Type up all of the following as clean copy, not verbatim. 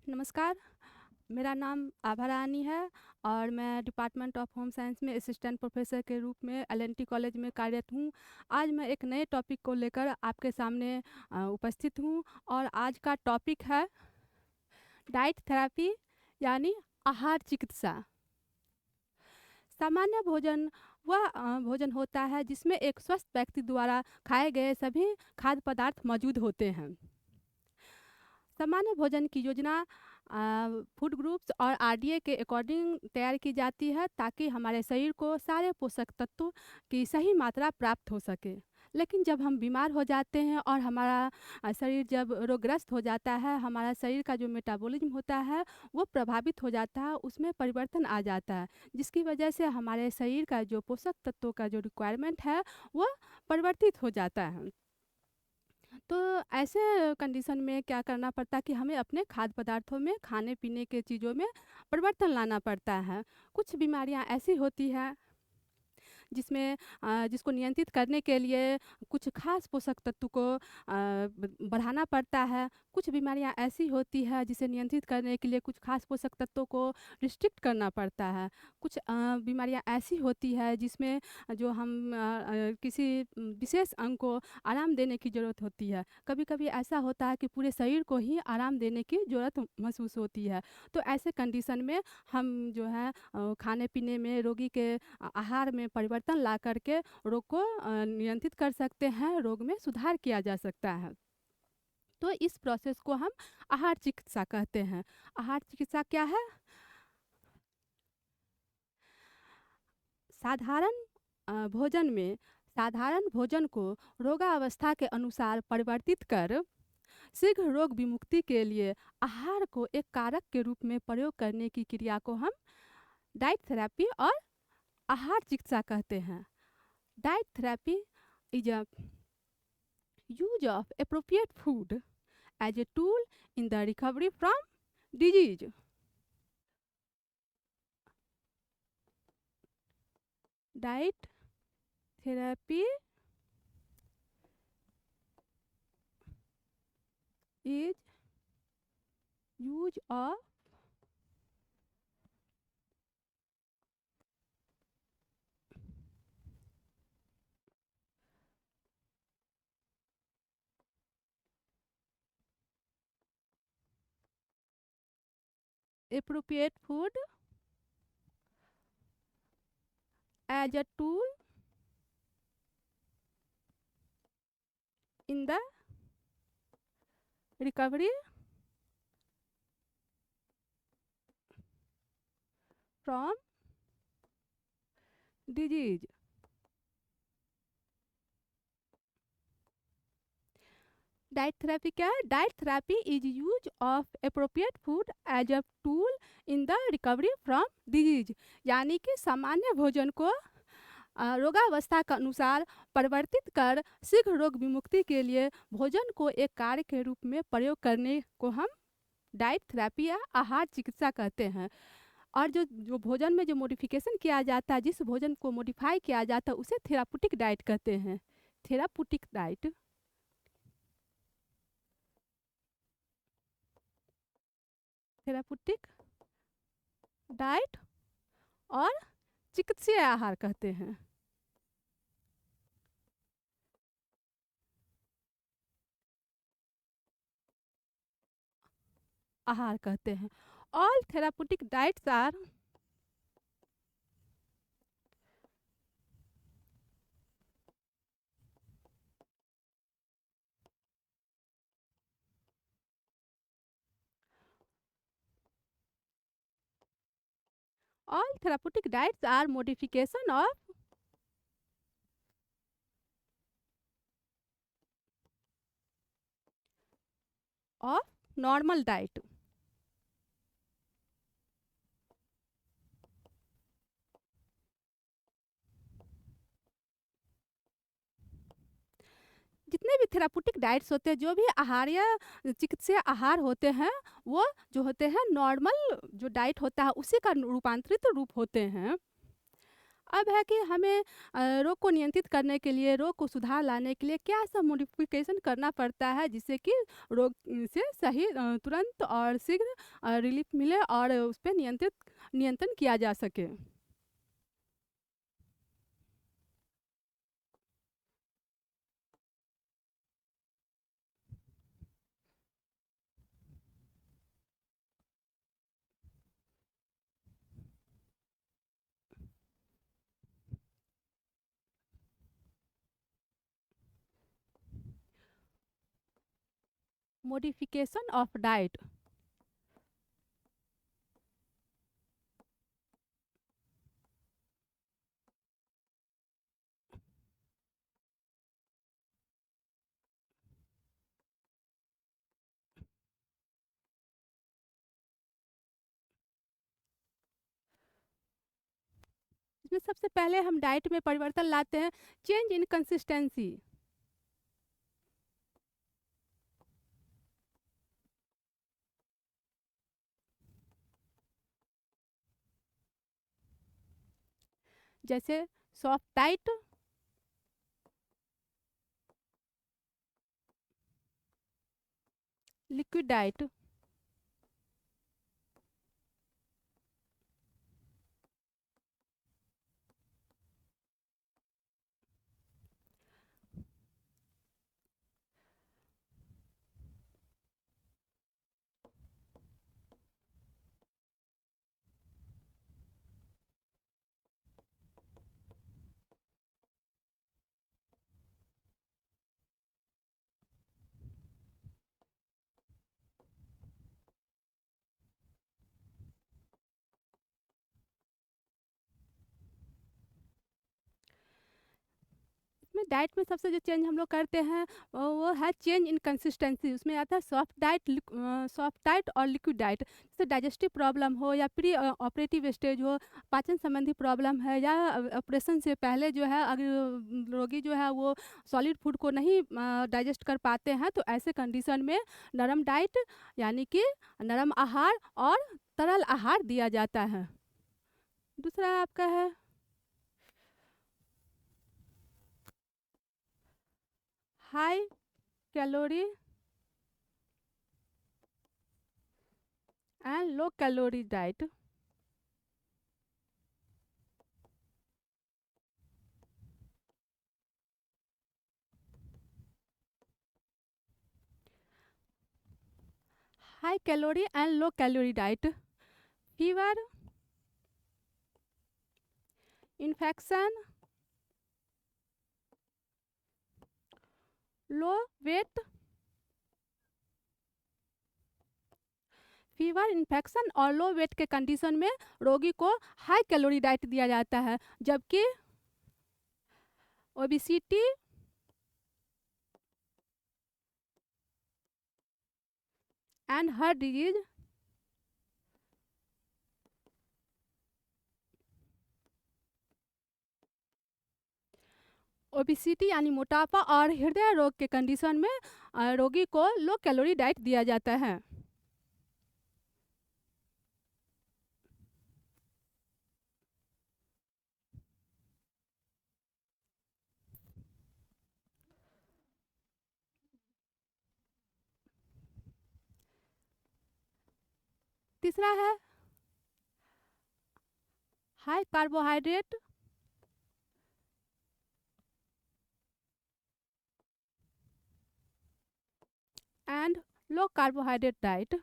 नमस्कार, मेरा नाम आभा रानी है और मैं डिपार्टमेंट ऑफ होम साइंस में असिस्टेंट प्रोफेसर के रूप में एलएनटी कॉलेज में कार्यरत हूँ। आज मैं एक नए टॉपिक को लेकर आपके सामने उपस्थित हूँ और आज का टॉपिक है डाइट थेरेपी यानी आहार चिकित्सा। सामान्य भोजन वह भोजन होता है जिसमें एक स्वस्थ व्यक्ति द्वारा खाए गए सभी खाद्य पदार्थ मौजूद होते हैं। सामान्य भोजन की योजना फूड ग्रुप्स और आरडीए के अकॉर्डिंग तैयार की जाती है ताकि हमारे शरीर को सारे पोषक तत्वों की सही मात्रा प्राप्त हो सके। लेकिन जब हम बीमार हो जाते हैं और हमारा शरीर जब रोगग्रस्त हो जाता है, हमारा शरीर का जो मेटाबॉलिज्म होता है वो प्रभावित हो जाता है, उसमें परिवर्तन आ जाता है, जिसकी वजह से हमारे शरीर का जो पोषक तत्वों का जो रिक्वायरमेंट है वो परिवर्तित हो जाता है। तो ऐसे कंडीशन में क्या करना पड़ता है कि हमें अपने खाद्य पदार्थों में, खाने-पीने के चीज़ों में परिवर्तन लाना पड़ता है। कुछ बीमारियाँ ऐसी होती हैं जिसमें जिसको नियंत्रित करने के लिए कुछ खास पोषक तत्व को बढ़ाना पड़ता है। कुछ बीमारियाँ ऐसी होती है जिसे नियंत्रित करने के लिए कुछ खास पोषक तत्वों को रिस्ट्रिक्ट करना पड़ता है। कुछ बीमारियाँ ऐसी होती है जिसमें जो हम किसी विशेष अंग को आराम देने की ज़रूरत होती है। कभी-कभी ऐसा होता है कि पूरे शरीर को ही आराम देने की ज़रूरत महसूस होती है। तो ऐसे कंडीशन में हम जो है खाने-पीने में रोगी के आहार में परिवर्तन ला करके रोग को नियंत्रित कर सकते हैं, रोग में सुधार किया जा सकता है। तो इस प्रोसेस को हम आहार चिकित्सा कहते हैं। आहार चिकित्सा क्या है? साधारण भोजन में साधारण भोजन को रोगावस्था के अनुसार परिवर्तित कर शीघ्र रोग विमुक्ति के लिए आहार को एक कारक के रूप में प्रयोग करने की क्रिया को हम डाइट थेरेपी और आहार चिकित्सा कहते हैं। Diet therapy is a use of appropriate food as a tool in the recovery from disease. Diet therapy is use of appropriate food as a tool in the recovery from disease. Diet therapy क्या है? Diet therapy is use of appropriate food as a tool in the recovery from disease. यानी कि सामान्य भोजन को रोगावस्था के अनुसार परिवर्तित कर शीघ्र रोग विमुक्ति के लिए भोजन को एक कार्य के रूप में प्रयोग करने को हम डाइट थेरेपी या आहार चिकित्सा कहते हैं। और जो जो भोजन में जो मॉडिफिकेशन किया जाता है, जिस भोजन को मॉडिफाई किया जाता है, उसे थेरापुटिक डाइट कहते हैं। थेरापुटिक डाइट थेरापुटिक डाइट और चिकित्सीय आहार कहते हैं। आहार कहते हैं। All therapeutic diets are all therapeutic diets are modification of normal diet। जितने भी थेरापुटिक डाइट्स होते हैं, जो भी आहार या चिकित्सीय आहार होते हैं, वो जो होते हैं नॉर्मल जो डाइट होता है उसी का रूपांतरित रूप होते हैं। अब है कि हमें रोग को नियंत्रित करने के लिए, रोग को सुधार लाने के लिए क्या सब मॉडिफ़िकेशन करना पड़ता है जिससे कि रोग से सही तुरंत और शीघ्र रिलीफ़ मिले और उस पे नियंत्रण किया जा सके। Modification of diet. इसमें सबसे पहले हम डाइट में परिवर्तन लाते हैं, चेंज इन कंसिस्टेंसी। जैसे सॉफ्ट डाइट, लिक्विड डाइट। इसमें डाइट में सबसे जो चेंज हम लोग करते हैं वो है चेंज इन कंसिस्टेंसी। उसमें आता है सॉफ्ट डाइट और लिक्विड डाइट। जैसे डाइजेस्टिव प्रॉब्लम हो या प्री ऑपरेटिव स्टेज हो, पाचन संबंधी प्रॉब्लम है या ऑपरेशन से पहले जो है अगर रोगी जो है वो सॉलिड फूड को नहीं डाइजेस्ट कर पाते हैं, तो ऐसे कंडीशन में नरम डाइट यानी कि नरम आहार और तरल आहार दिया जाता है। दूसरा आपका है high calorie and low calorie diet. High calorie and low calorie diet, fever, infection, low weight. Fever, infection और लो वेट के कंडीशन में रोगी को हाई कैलोरी डाइट दिया जाता है, जबकि obesity, and heart disease, obesity यानी मोटापा और हृदय रोग के कंडीशन में रोगी को लो कैलोरी डाइट दिया जाता है। तीसरा है high carbohydrate and low carbohydrate diet.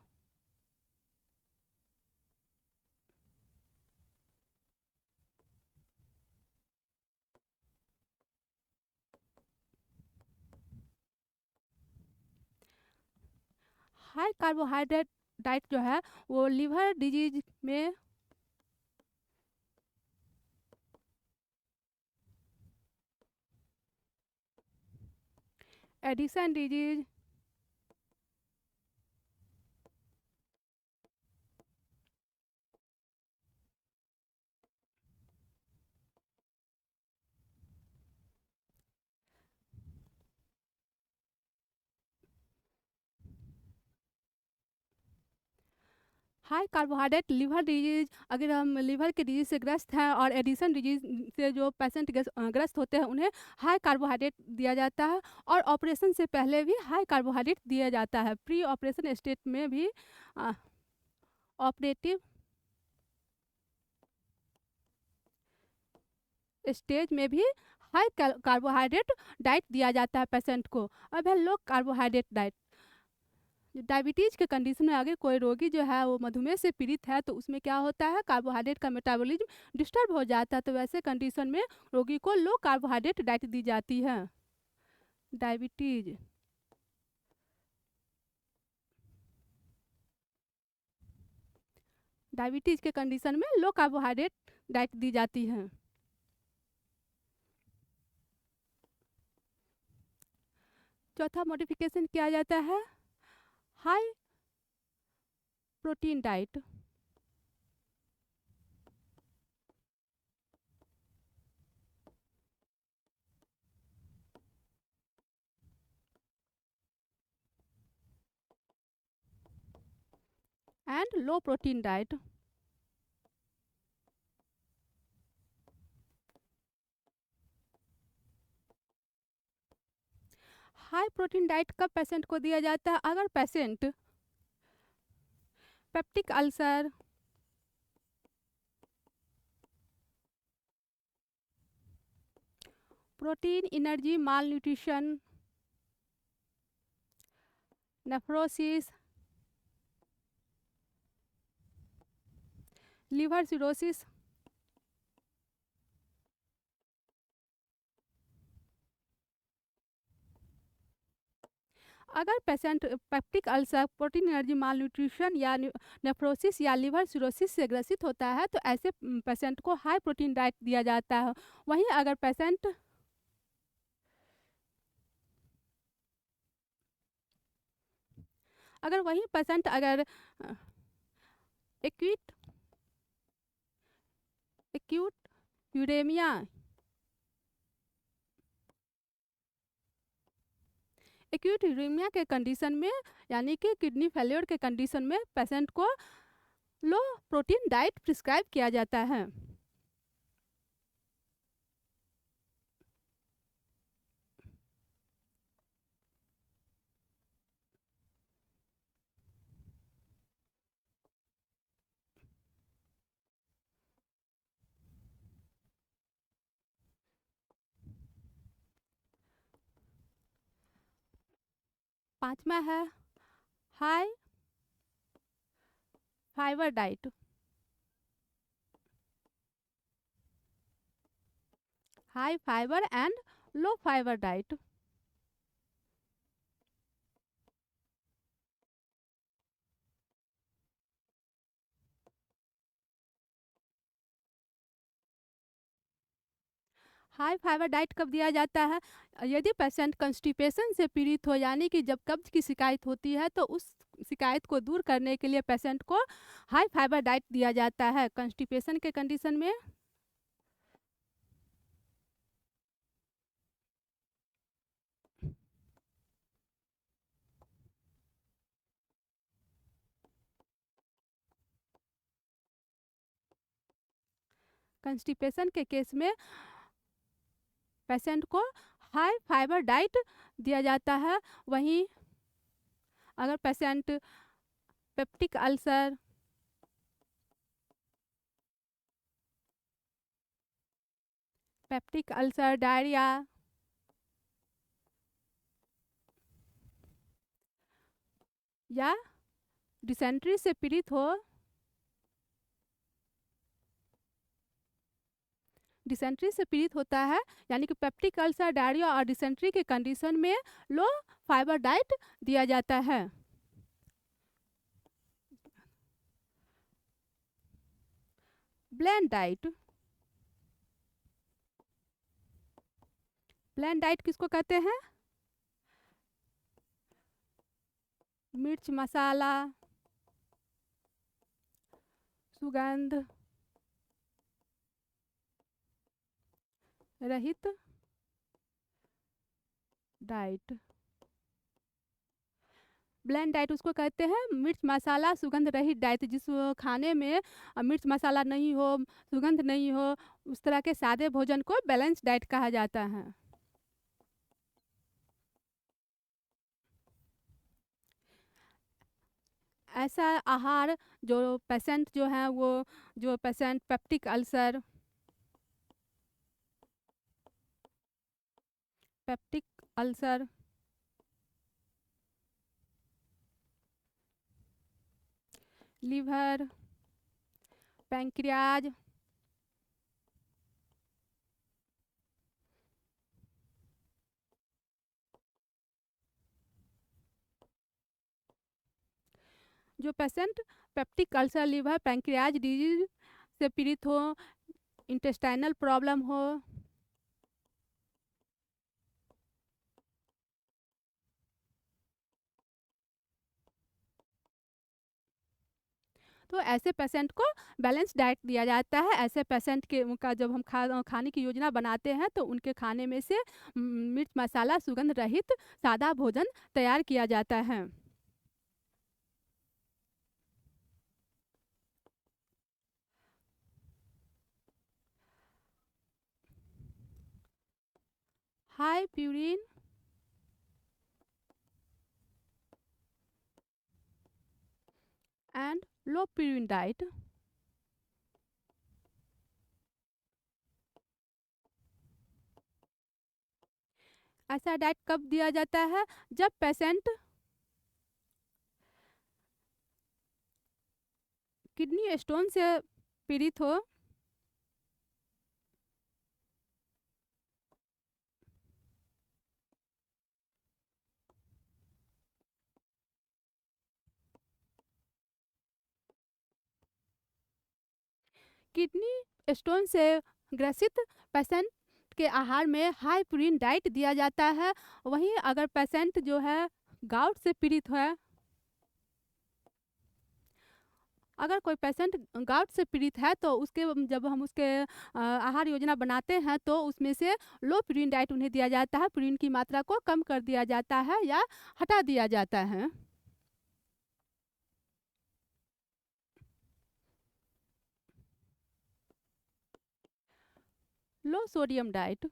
High carbohydrate diet जो है वो लिवर डिजीज में, Addison disease, high carbohydrate liver disease, अगर हम लिवर के डिजीज से ग्रस्त हैं और एडिशन डिजीज से जो पेशेंट ग्रस्त होते हैं उन्हें हाई कार्बोहाइड्रेट दिया जाता है। और ऑपरेशन से पहले भी हाई कार्बोहाइड्रेट दिया जाता है। प्री ऑपरेशन स्टेट में भी ऑपरेटिव स्टेज में भी हाई कार्बोहाइड्रेट डाइट दिया जाता है पेशेंट को। अब है लो कार्बोहाइड्रेट डाइट। डायबिटीज़ के कंडीशन में अगर कोई रोगी जो है वो मधुमेह से पीड़ित है तो उसमें क्या होता है, कार्बोहाइड्रेट का मेटाबॉलिज्म डिस्टर्ब हो जाता है। तो वैसे कंडीशन में रोगी को लो कार्बोहाइड्रेट डाइट दी जाती है। डायबिटीज़ डायबिटीज़ के कंडीशन में लो कार्बोहाइड्रेट डाइट दी जाती है। चौथा मॉडिफिकेशन किया जाता है high protein diet. And low protein diet. High protein diet कब पेशेंट को दिया जाता है, अगर patient peptic ulcer, protein energy malnutrition, nephrosis, liver cirrhosis, अगर patient peptic ulcer, protein energy malnutrition या नेफ्रोसिस या लिवर सिरोसिस से ग्रसित होता है तो ऐसे पेशेंट को हाई प्रोटीन डाइट दिया जाता है। वहीं अगर पेशेंट अगर acute acute uraemia acute uraemia के कंडीशन में, यानी कि किडनी फेल्योर के कंडीशन में पेशेंट को लो प्रोटीन डाइट प्रिस्क्राइब किया जाता है। पांचवा है high fibre diet. High fibre and low fibre diet. High fibre diet कब दिया जाता है, यदि पेशेंट कंस्टिपेशन से पीड़ित हो, यानी कि जब कब्ज की शिकायत होती है तो उस शिकायत को दूर करने के लिए पेशेंट को हाई फाइबर डाइट दिया जाता है। कंस्टिपेशन के कंडीशन में कंस्टिपेशन के केस में पेशेंट को हाई फाइबर डाइट दिया जाता है। वहीं अगर पेशेंट पेप्टिक अल्सर, डायरिया या डिसेंट्री से पीड़ित हो, डिसेंट्री से पीड़ित होता है, यानी कि पेप्टिक अल्सर, डायरिया और डिसेंट्री के कंडीशन में लो फाइबर डाइट दिया जाता है। Blend diet. ब्लेंड डाइट किसको कहते हैं, मिर्च मसाला, सुगंध रहित डाइट। ब्लेंड डाइट उसको कहते हैं मिर्च मसाला सुगंध रहित डाइट, जिस खाने में मिर्च मसाला नहीं हो, सुगंध नहीं हो, उस तरह के सादे भोजन को बैलेंस डाइट कहा जाता है। ऐसा आहार जो पेशेंट जो हैं वो जो patient peptic ulcer, liver, pancreas, जो patient peptic ulcer, liver, pancreas disease से पीड़ित हो, इंटेस्टाइनल प्रॉब्लम हो, तो ऐसे पेशेंट को बैलेंस डाइट दिया जाता है। ऐसे पेशेंट के का जब हम खाने की योजना बनाते हैं तो उनके खाने में से मिर्च मसाला सुगंध रहित सादा भोजन तैयार किया जाता है। High purine and low purine diet. ऐसा डाइट कब दिया जाता है? जब पेशेंट किडनी स्टोन से पीड़ित हो, किडनी स्टोन से ग्रसित पेशेंट के आहार में हाई प्रोटीन डाइट दिया जाता है। वहीं अगर पेशेंट जो है गाउट से पीड़ित है, अगर कोई पेशेंट गाउट से पीड़ित है तो उसके जब हम उसके आहार योजना बनाते हैं तो उसमें से लो प्रोटीन डाइट उन्हें दिया जाता है। प्रोटीन की मात्रा को कम कर दिया जाता है या हटा दिया जाता है। लो सोडियम डाइट।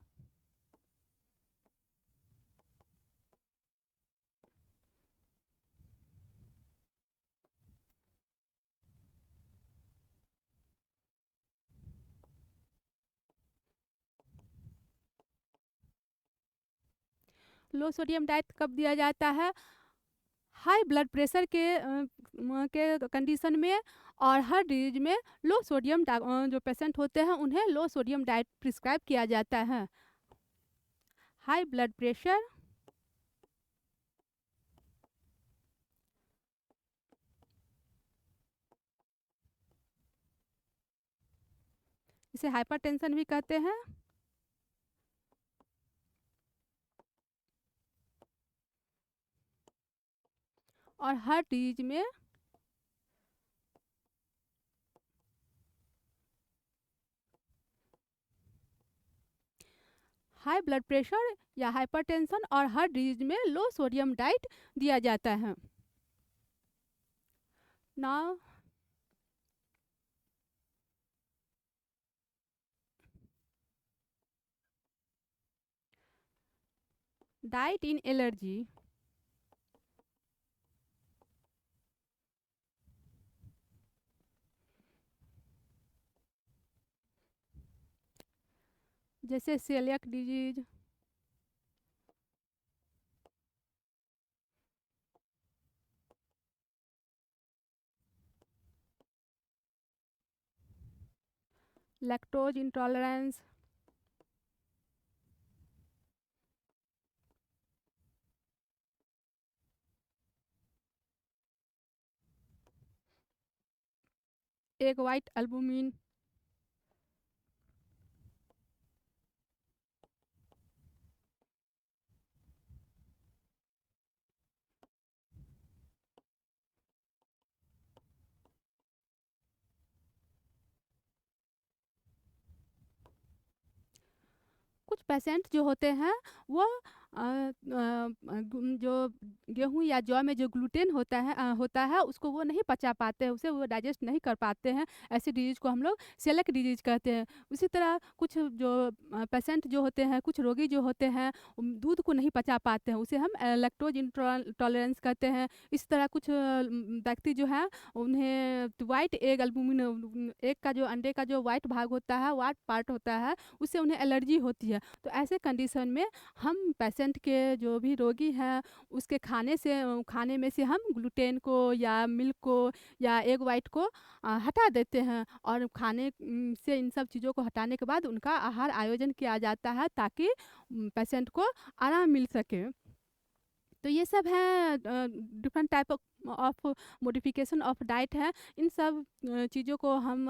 लो सोडियम डाइट कब दिया जाता है? हाई ब्लड प्रेशर के कंडीशन में और हर डिजीज में लो सोडियम जो पेशेंट होते हैं उन्हें लो सोडियम डाइट प्रिस्क्राइब किया जाता है। हाई ब्लड प्रेशर, इसे हाइपरटेंशन भी कहते हैं, और हर डिजीज में हाई ब्लड प्रेशर या हाइपरटेंशन और हर डिजीज में लो सोडियम डाइट दिया जाता है। Now diet in allergy. जैसे coeliac disease, lactose intolerance, egg white albumin, कुछ पेशेंट जो होते हैं वो जो गेहूँ या जौ में जो ग्लूटेन होता है उसको वो नहीं पचा पाते हैं, उसे वो डाइजेस्ट नहीं कर पाते हैं। ऐसी डिजीज़ को हम लोग सेलेक्ट डिजीज़ कहते हैं। उसी तरह कुछ जो पेशेंट जो होते हैं, कुछ रोगी जो होते हैं, दूध को नहीं पचा पाते हैं, उसे हम लैक्टोज़ इंटॉलरेंस कहते हैं। इस तरह कुछ व्यक्ति जो है उन्हें व्हाइट एग एल्बुमिन एग का जो अंडे का जो व्हाइट भाग होता है, व्हाइट पार्ट होता है, उससे उन्हें एलर्जी होती है। तो ऐसे कंडीशन में हम पेशेंट के जो भी रोगी हैं उसके खाने में से हम ग्लूटेन को या मिल्क को या एग वाइट को हटा देते हैं और खाने से इन सब चीज़ों को हटाने के बाद उनका आहार आयोजन किया जाता है ताकि पेशेंट को आराम मिल सके। तो ये सब है different type of modification of diet है। इन सब चीज़ों को हम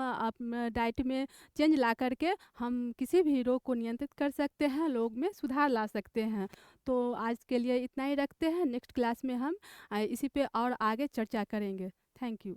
डाइट में चेंज ला करके हम किसी भी रोग को नियंत्रित कर सकते हैं, लोग में सुधार ला सकते हैं। तो आज के लिए इतना ही रखते हैं, नेक्स्ट क्लास में हम इसी पे और आगे चर्चा करेंगे। Thank you.